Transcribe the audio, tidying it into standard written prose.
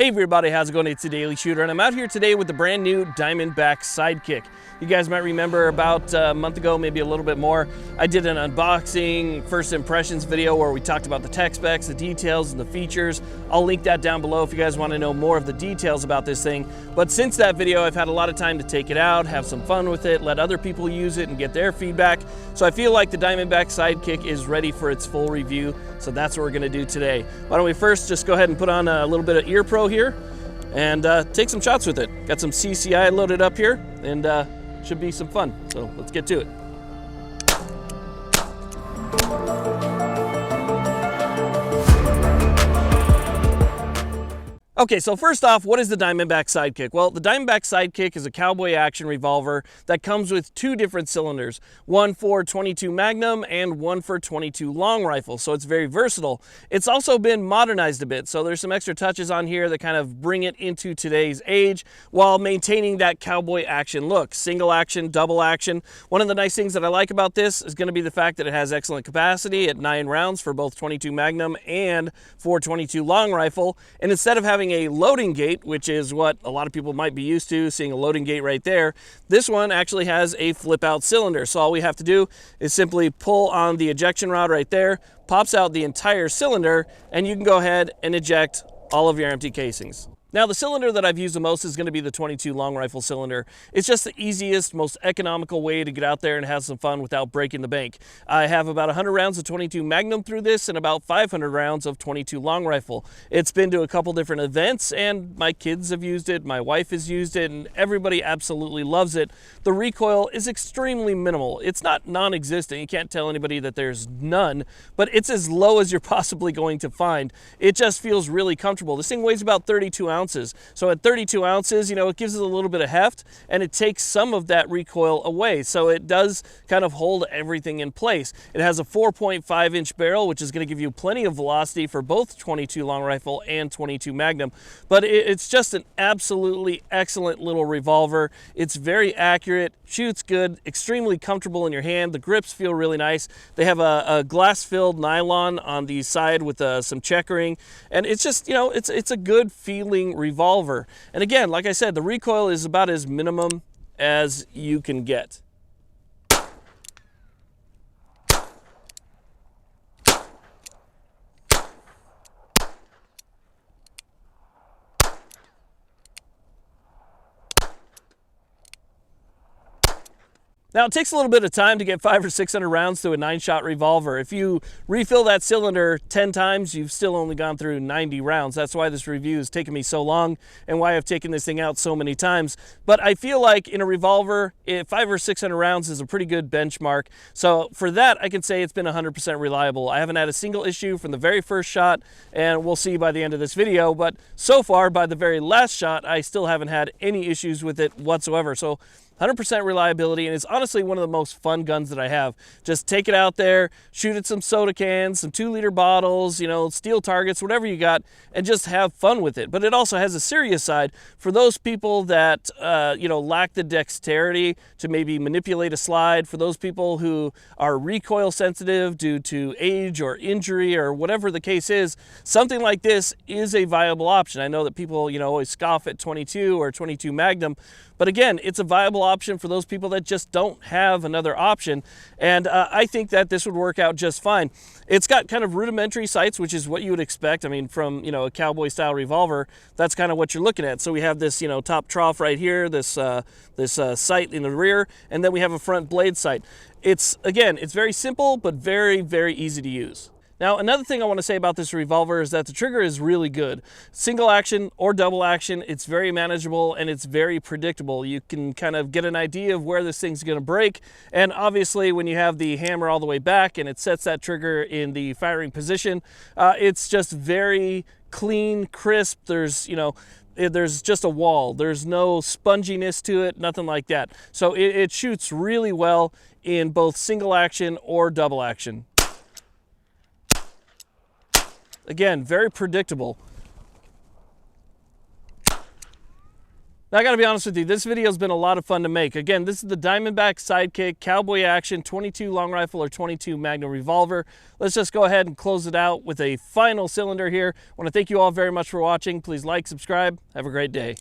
Hey everybody, how's it going? It's the Daily Shooter, and I'm out here today with the brand new Diamondback Sidekick. You guys might remember about a month ago, maybe a little bit more, I did an unboxing, first impressions video where we talked about the tech specs, the details, and the features. I'll link that down below if you guys want to know more of the details about this thing. But since that video, I've had a lot of time to take it out, have some fun with it, let other people use it and get their feedback. So I feel like the Diamondback Sidekick is ready for its full review. So that's what we're going to do today. Why don't we first just go ahead and put on a little bit of ear pro here and take some shots with it. Got some CCI loaded up here and should be some fun. So let's get to it. Okay, so first off, what is the Diamondback Sidekick? Well, the Diamondback Sidekick is a cowboy action revolver that comes with two different cylinders, one for 22 Magnum and one for 22 long rifle, so it's very versatile. It's also been modernized a bit, so there's some extra touches on here that kind of bring it into today's age while maintaining that cowboy action look. Single action, double action. One of the nice things that I like about this is going to be the fact that it has excellent capacity at 9 rounds for both 22 Magnum and for 22 long rifle, and instead of having a loading gate, which is what a lot of people might be used to, seeing a loading gate right there, this one actually has a flip out cylinder. So all we have to do is simply pull on the ejection rod right there, pops out the entire cylinder, and you can go ahead and eject all of your empty casings. Now, the cylinder that I've used the most is going to be the 22 long rifle cylinder. It's just the easiest, most economical way to get out there and have some fun without breaking the bank. I have about 100 rounds of 22 Magnum through this and about 500 rounds of 22 long rifle. It's been to a couple different events and my kids have used it, my wife has used it, and everybody absolutely loves it. The recoil is extremely minimal. It's not non-existent. You can't tell anybody that there's none, but it's as low as you're possibly going to find. It just feels really comfortable. This thing weighs about 32 ounces. So at 32 ounces, you know, it gives it a little bit of heft and it takes some of that recoil away. So it does kind of hold everything in place. It has a 4.5-inch barrel, which is going to give you plenty of velocity for both 22 long rifle and 22 Magnum. But it's just an absolutely excellent little revolver. It's very accurate, shoots good, extremely comfortable in your hand. The grips feel really nice. They have a glass-filled nylon on the side with some checkering. And it's just, you know, it's a good feeling revolver. And again, like I said, the recoil is about as minimum as you can get. Now, it takes a little bit of time to get 500 or 600 rounds to a 9-shot revolver. If you refill that cylinder 10 times, you've still only gone through 90 rounds. That's why this review has taken me so long and why I've taken this thing out so many times. But I feel like in a revolver, 500 or 600 rounds is a pretty good benchmark. So for that, I can say it's been 100% reliable. I haven't had a single issue from the very first shot, and we'll see by the end of this video. But so far, by the very last shot, I still haven't had any issues with it whatsoever. So 100% reliability, and it's honestly one of the most fun guns that I have. Just take it out there, shoot at some soda cans, some 2-liter bottles, you know, steel targets, whatever you got, and just have fun with it. But it also has a serious side for those people that, you know, lack the dexterity to maybe manipulate a slide, for those people who are recoil sensitive due to age or injury or whatever the case is. Something like this is a viable option. I know that people, you know, always scoff at 22 or 22 Magnum, but again, it's a viable option for those people that just don't have another option. And I think that this would work out just fine. It's got kind of rudimentary sights, which is what you would expect. I mean, from, you know, a cowboy style revolver, that's kind of what you're looking at. So we have this, you know, top trough right here, this sight in the rear, and then we have a front blade sight. Again, it's very simple, but very, very easy to use. Now, another thing I want to say about this revolver is that the trigger is really good. Single action or double action, it's very manageable and it's very predictable. You can kind of get an idea of where this thing's going to break. And obviously, when you have the hammer all the way back and it sets that trigger in the firing position, it's just very clean, crisp. There's, you know, there's just a wall. There's no sponginess to it, nothing like that. So it shoots really well in both single action or double action. Again, very predictable. Now, I gotta be honest with you, this video has been a lot of fun to make. Again, this is the Diamondback Sidekick Cowboy Action 22 long rifle or 22 Magnum revolver. Let's just go ahead and close it out with a final cylinder here. I want to thank you all very much for watching. Please like, subscribe. Have a great day.